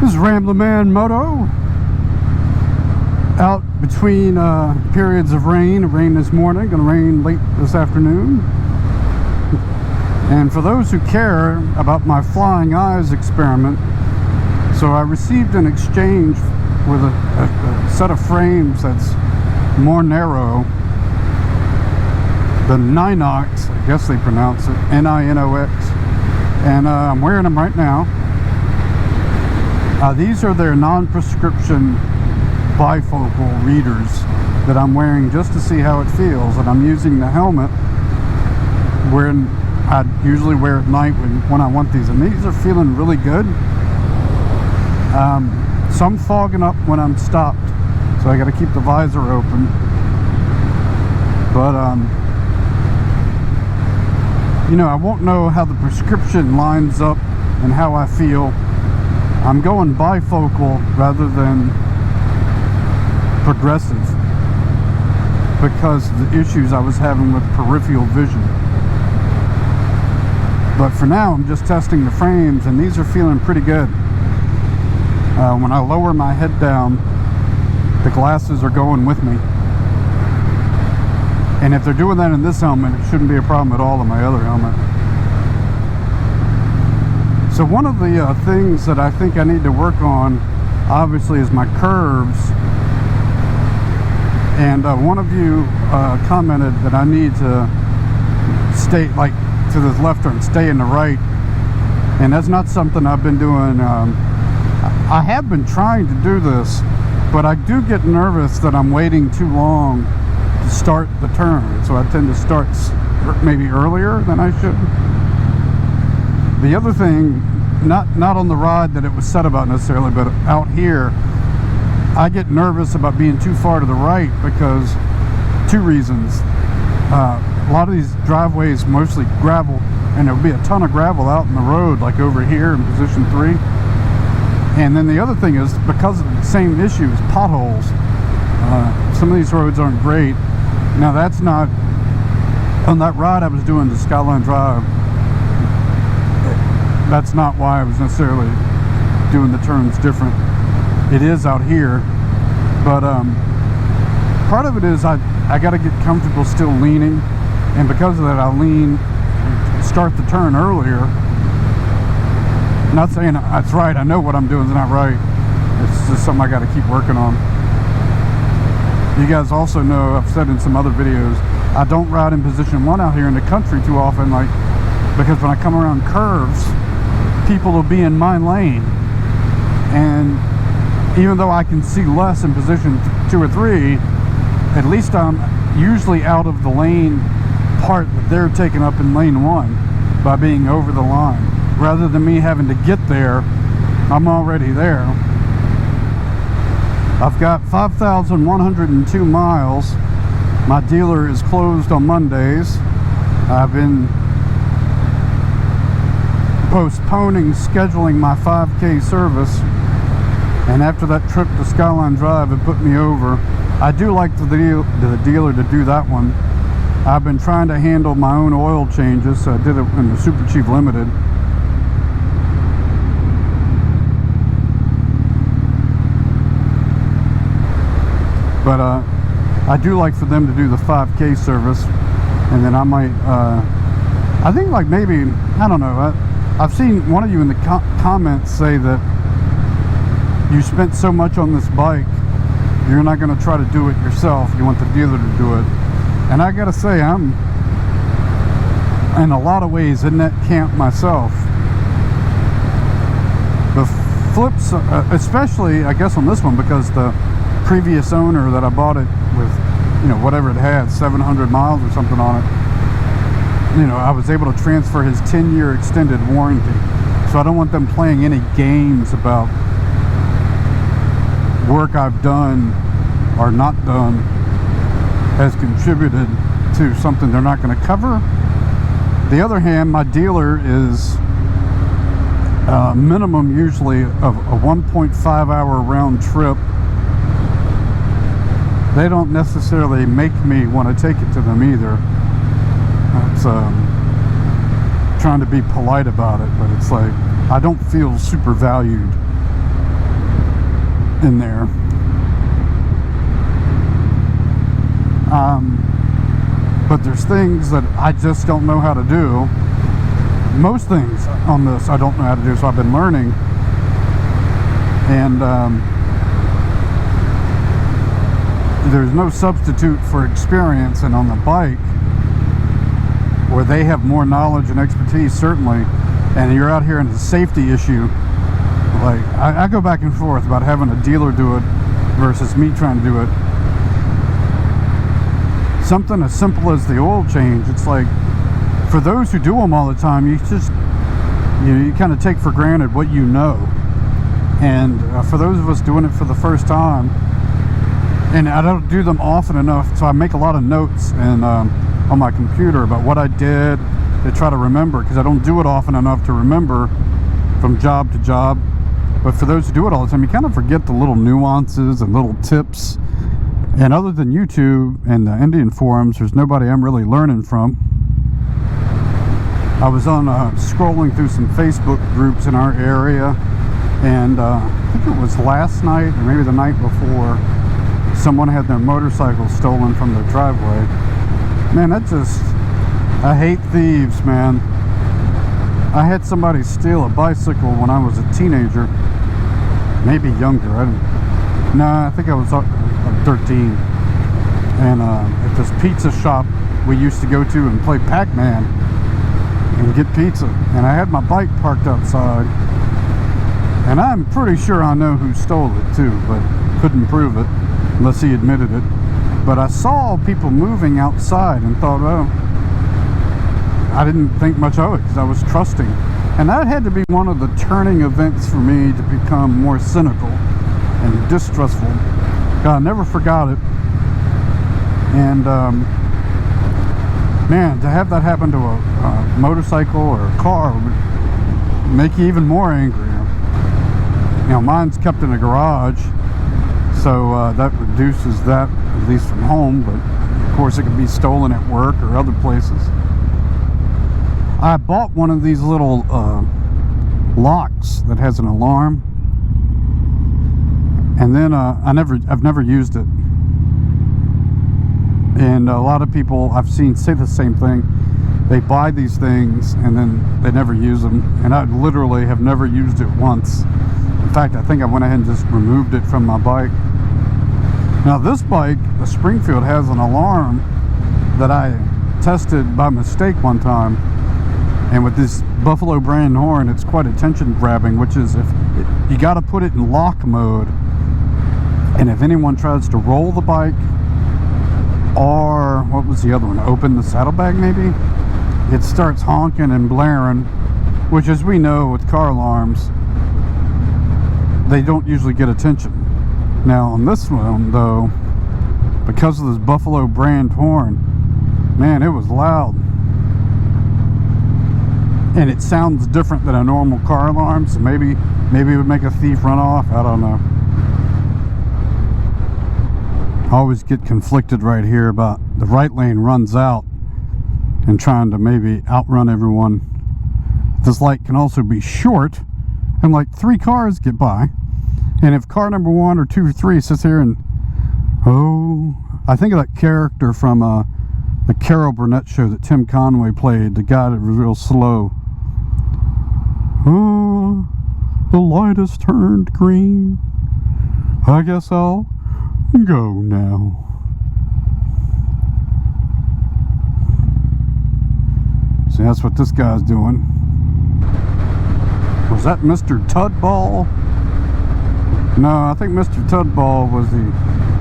This is Ramblin' Man Moto, out between periods of rain. It rained this morning, gonna rain late this afternoon. And for those who care about my flying eyes experiment, so I received an exchange with a set of frames that's more narrow, the Ninox, I guess they pronounce it, N-I-N-O-X, and I'm wearing them right now. These are their non-prescription bifocal readers that I'm wearing just to see how it feels, and I'm using the helmet when I usually wear at night when I want these, and these are feeling really good. Some fogging up when I'm stopped, so I got to keep the visor open, but you know, I won't know how the prescription lines up and how I feel. I'm going bifocal rather than progressive because of the issues I was having with peripheral vision. But for now, I'm just testing the frames, and these are feeling pretty good. When I lower my head down, the glasses are going with me. And if they're doing that in this helmet, it shouldn't be a problem at all in my other helmet. So one of the things that I think I need to work on, obviously, is my curves. And one of you commented that I need to stay, like, to the left and stay in the right. And that's not something I've been doing. I have been trying to do this, but I do get nervous that I'm waiting too long to start the turn. So I tend to start maybe earlier than I should. The other thing, not on the rod that it was said about necessarily, but out here, I get nervous about being too far to the right because two reasons. A lot of these driveways mostly gravel, and there'll be a ton of gravel out in the road, like over here in position 3. And then the other thing is, because of the same issue as potholes, some of these roads aren't great. Now that's not, on that ride I was doing the Skyline Drive, that's not why I was necessarily doing the turns different. It is out here, but part of it is I got to get comfortable still leaning, and because of that I lean, start the turn earlier. Not saying that's right, I know what I'm doing is not right, it's just something I got to keep working on. You guys also know, I've said in some other videos, I don't ride in position 1 out here in the country too often, like, because when I come around curves, people will be in my lane, and even though I can see less in position 2 or 3, at least I'm usually out of the lane part that they're taking up in lane 1 by being over the line. Rather than me having to get there, I'm already there. I've got 5,102 miles. My dealer is closed on Mondays. I've been postponing scheduling my 5K service, and after that trip to Skyline Drive, it put me over. I do like the dealer to do that one. I've been trying to handle my own oil changes, so I did it in the Super Chief Limited. But I do like for them to do the 5K service, and then I might, I think, like, maybe, I don't know, I've seen one of you in the comments say that you spent so much on this bike, you're not going to try to do it yourself, you want the dealer to do it. And I gotta say, I'm in a lot of ways in that camp myself. The flips, especially I guess on this one, because the previous owner that I bought it with, you know, whatever it had, 700 miles or something on it, you know, I was able to transfer his 10-year extended warranty. So I don't want them playing any games about work I've done or not done has contributed to something they're not going to cover. The other hand, my dealer is minimum usually of a 1.5 hour round trip. They don't necessarily make me want to take it to them either. It's trying to be polite about it, but it's like I don't feel super valued in there. But there's things that I just don't know how to do. Most things on this I don't know how to do, so I've been learning. And there's no substitute for experience, and on the bike, where they have more knowledge and expertise, certainly, and you're out here in a safety issue, like I go back and forth about having a dealer do it versus me trying to do it. Something as simple as the oil change, it's like, for those who do them all the time, you just, you kind of take for granted what you know. And for those of us doing it for the first time, and I don't do them often enough, so I make a lot of notes and on my computer about what I did to try to remember, because I don't do it often enough to remember from job to job. But for those who do it all the time, you kind of forget the little nuances and little tips. And other than YouTube and the Indian forums, there's nobody I'm really learning from. I was on scrolling through some Facebook groups in our area, and I think it was last night or maybe the night before, someone had their motorcycle stolen from their driveway. Man, I hate thieves, man. I had somebody steal a bicycle when I was a teenager, maybe younger. I think I was 13. And at this pizza shop we used to go to and play Pac-Man and get pizza. And I had my bike parked outside. And I'm pretty sure I know who stole it too, but couldn't prove it unless he admitted it. But I saw people moving outside and thought, oh, I didn't think much of it because I was trusting. And that had to be one of the turning events for me to become more cynical and distrustful. I never forgot it. And man, to have that happen to a motorcycle or a car would make you even more angry. You know, mine's kept in a garage, so that reduces that, at least from home, but of course it could be stolen at work or other places. I bought one of these little locks that has an alarm, and then I've never used it. And a lot of people I've seen say the same thing. They buy these things and then they never use them, and I literally have never used it once. In fact, I think I went ahead and just removed it from my bike. Now this bike, the Springfield, has an alarm that I tested by mistake one time, and with this Buffalo brand horn, it's quite attention grabbing, which is you got to put it in lock mode, and if anyone tries to roll the bike, or what was the other one, open the saddlebag maybe, it starts honking and blaring, which, as we know with car alarms, they don't usually get attention. Now on this one though, because of this Buffalo brand horn, man, it was loud, and it sounds different than a normal car alarm, so maybe it would make a thief run off. I don't know. I always get conflicted right here about the right lane runs out and trying to maybe outrun everyone. This light can also be short, and like 3 cars get by, and if car number 1 or 2 or 3 sits here and, oh, I think of that character from the Carol Burnett show that Tim Conway played, the guy that was real slow. Oh, the light has turned green. I guess I'll go now. See, that's what this guy's doing. Was that Mr. Tudball? No, I think Mr. Tudball was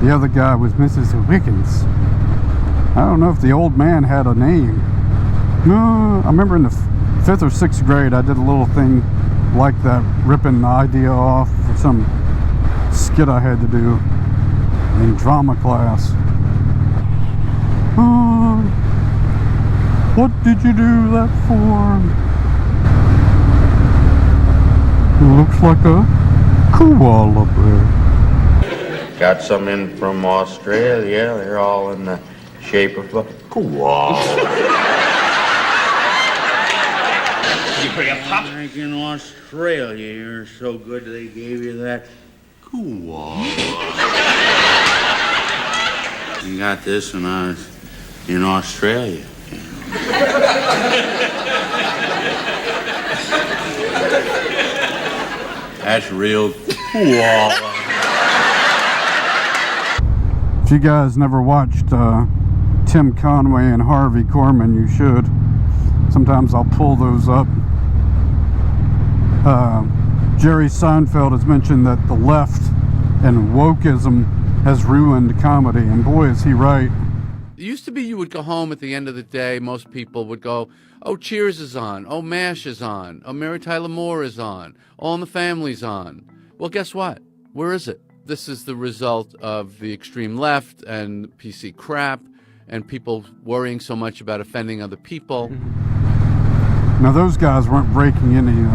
the other guy was Mrs. Wiggins. I don't know if the old man had a name. No, I remember in the 5th or 6th grade I did a little thing like that, ripping the idea off for some skit I had to do in drama class. What did you do that for? Looks like a koala bear. Got some in from Australia. They're all in the shape of a koala. You bring a pup? Like in Australia, you're so good they gave you that Cool. You got this when I was in Australia. That's real cool. If you guys never watched Tim Conway and Harvey Korman, you should. Sometimes I'll pull those up. Jerry Seinfeld has mentioned that the left and wokeism has ruined comedy, and boy is he right. It used to be you would go home at the end of the day, most people would go, oh, Cheers is on, oh, MASH is on, oh, Mary Tyler Moore is on, All in the Family's on. Well, guess what? Where is it? This is the result of the extreme left and PC crap and people worrying so much about offending other people. Now those guys weren't breaking any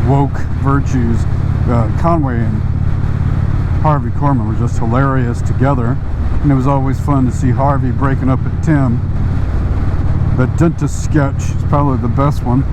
woke virtues. Conway and Harvey Korman were just hilarious together, and it was always fun to see Harvey breaking up at Tim. The dentist sketch is probably the best one.